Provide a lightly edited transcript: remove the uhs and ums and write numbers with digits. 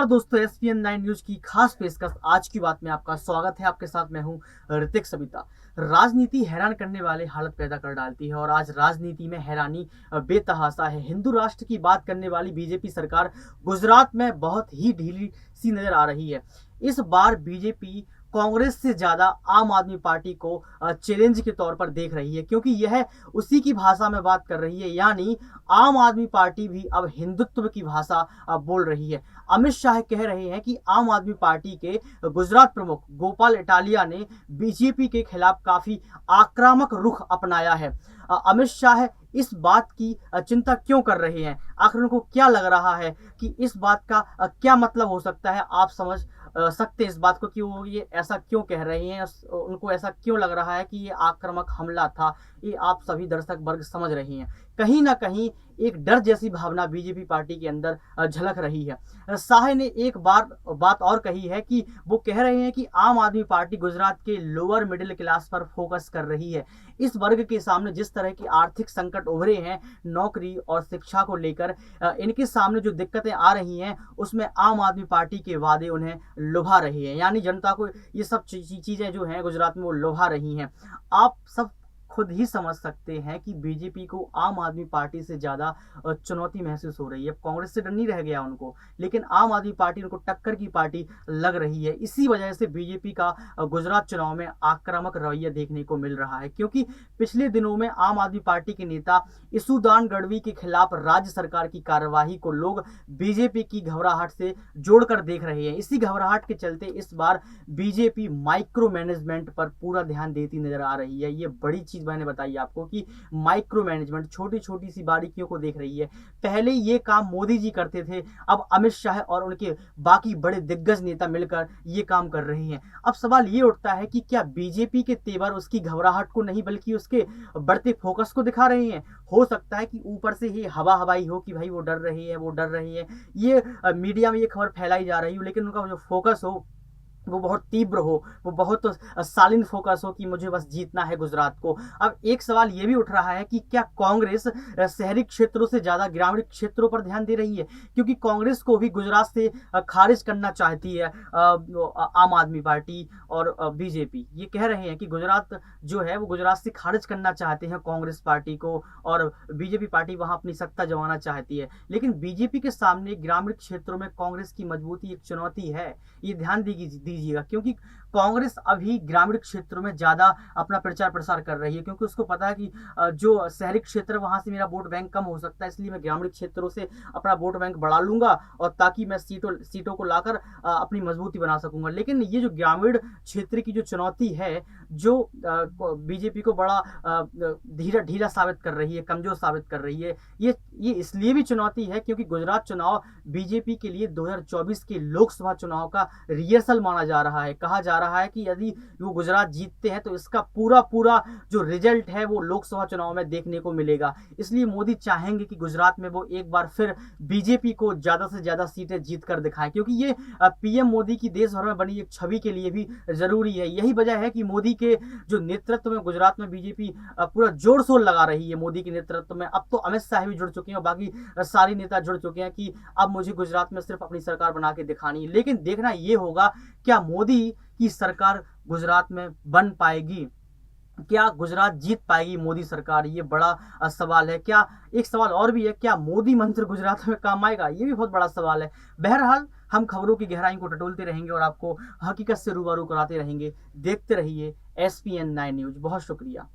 नमस्कार दोस्तों, SPN9 news की खास पेशकश आज की बात में आपका स्वागत है। आपके साथ मैं हूं ऋतिक सविता। राजनीति हैरान करने वाले हालत पैदा कर डालती है और आज राजनीति में हैरानी बेतहाशा है। हिंदू राष्ट्र की बात करने वाली बीजेपी सरकार गुजरात में बहुत ही ढीली सी नजर आ रही है। इस बार बीजेपी कांग्रेस से ज्यादा आम आदमी पार्टी को चैलेंज के तौर पर देख रही है, क्योंकि यह उसी की भाषा में बात कर रही है। यानी आम आदमी पार्टी भी अब हिंदुत्व की भाषा बोल रही है। अमित शाह कह रहे हैं कि आम आदमी पार्टी के गुजरात प्रमुख गोपाल इटालिया ने बीजेपी के खिलाफ काफी आक्रामक रुख अपनाया है। अमित शाह इस बात की चिंता क्यों कर रहे हैं? आखिर उनको क्या लग रहा है कि इस बात का क्या मतलब हो सकता है? आप समझ सकते हैं इस बात को कि वो ये ऐसा क्यों कह रहे हैं, उनको ऐसा क्यों लग रहा है कि ये आक्रामक हमला था। ये आप सभी दर्शक वर्ग समझ रहे हैं। कहीं ना कहीं एक डर जैसी भावना बीजेपी पार्टी के अंदर झलक रही है। शाह ने एक बार बात और कही है कि वो कह रहे हैं कि आम आदमी पार्टी गुजरात के लोअर मिडिल क्लास पर फोकस कर रही है। इस वर्ग के सामने जिस तरह की आर्थिक संकट उभरे हैं नौकरी और शिक्षा को लेकर, इनके सामने जो दिक्कतें आ रही हैं उसमें आम आदमी पार्टी के वादे उन्हें लुभा रहे हैं। यानी जनता को ये सब चीजें जो हैं गुजरात में वो लुभा रही हैं। आप सब खुद ही समझ सकते हैं कि बीजेपी को आम आदमी पार्टी से ज्यादा चुनौती महसूस हो रही है। कांग्रेस से डर नहीं रह गया उनको, लेकिन आम आदमी पार्टी उनको टक्कर की पार्टी लग रही है। इसी वजह से बीजेपी का गुजरात चुनाव में आक्रामक रवैया देखने को मिल रहा है, क्योंकि पिछले दिनों में आम आदमी पार्टी के नेता इसुदान गढ़वी के खिलाफ राज्य सरकार की कार्यवाही को लोग बीजेपी की घबराहट से जोड़कर देख रहे हैं। इसी घबराहट के चलते इस बार बीजेपी माइक्रो मैनेजमेंट पर पूरा ध्यान देती नजर आ रही है। ये बड़ी चीज मैंने बताई आपको कि माइक्रो मैनेजमेंट छोटी छोटी सी बारीकियों को देख रही है। पहले ये काम मोदी जी करते थे, अब अमित शाह और उनके बाकी बड़े दिग्गज नेता मिलकर ये काम कर रहे हैं। अब सवाल ये उठता है कि क्या बीजेपी के तेवर उसकी घबराहट को नहीं बल्कि उसके बढ़ते फोकस को दिखा रहे हैं? हो सकता है कि ऊपर से ही हवा हवाई हो कि भाई वो डर रही है, वो डर रही है। ये मीडिया में ये खबर फैलाई जा रही हो, लेकिन उनका जो फोकस हो वो बहुत तीव्र हो, वो बहुत सालिन फोकस हो कि मुझे बस जीतना है गुजरात को। अब एक सवाल ये भी उठ रहा है कि क्या कांग्रेस शहरी क्षेत्रों से ज्यादा ग्रामीण क्षेत्रों पर ध्यान दे रही है? क्योंकि कांग्रेस को भी गुजरात से खारिज करना चाहती है आम आदमी पार्टी और बीजेपी। ये कह रहे हैं कि गुजरात जो है वो गुजरात से खारिज करना चाहते हैं कांग्रेस पार्टी को, और बीजेपी पार्टी वहां अपनी सत्ता जमाना चाहती है। लेकिन बीजेपी के सामने ग्रामीण क्षेत्रों में कांग्रेस की मजबूती एक चुनौती है। ये ध्यान दीजिएगा, क्योंकि कांग्रेस अभी ग्रामीण क्षेत्रों में ज्यादा अपना प्रचार प्रसार कर रही है, क्योंकि उसको पता है कि जो शहरी क्षेत्र वहां से मेरा वोट बैंक कम हो सकता है, इसलिए मैं ग्रामीण क्षेत्रों से अपना वोट बैंक बढ़ा लूंगा और ताकि मैं सीटों को लाकर अपनी मजबूती बना सकूंगा। लेकिन ये जो ग्रामीण क्षेत्र की जो चुनौती है, जो बीजेपी को बड़ा ढीला साबित कर रही है, कमजोर साबित कर रही है, ये इसलिए भी चुनौती है क्योंकि गुजरात चुनाव बीजेपी के लिए 2024 के लोकसभा चुनाव का रिहर्सल माना जा रहा है। कहा जा रहा है कि यदि वो गुजरात जीतते हैं तो इसका पूरा जो रिजल्ट है वो लोकसभा चुनाव में देखने को मिलेगा। इसलिए मोदी चाहेंगे कि गुजरात में वो एक बार फिर बीजेपी को ज्यादा से ज्यादा सीटें जीत कर दिखाएं, क्योंकि ये पीएम मोदी की देश भर में बनी एक छवि के लिए भी जरूरी है। यही वजह है कि मोदी के जो नेतृत्व में गुजरात में बीजेपी पूरा जोर शोर लगा रही है। मोदी के नेतृत्व में अब तो अमित शाह भी जुड़ चुके हैं और बाकी सारे नेता जुड़ चुके हैं कि अब मुझे गुजरात में सिर्फ अपनी सरकार बना के दिखानी है। लेकिन देखना ये होगा क्या मोदी की सरकार गुजरात में बन पाएगी, क्या गुजरात जीत पाएगी मोदी सरकार? ये बड़ा सवाल है। क्या एक सवाल और भी है, क्या मोदी मंत्र गुजरात में काम आएगा? ये भी बहुत बड़ा सवाल है। बहरहाल हम खबरों की गहराई को टटोलते रहेंगे और आपको हकीकत से रूबरू कराते रहेंगे। देखते रहिए SPN9 न्यूज। बहुत शुक्रिया।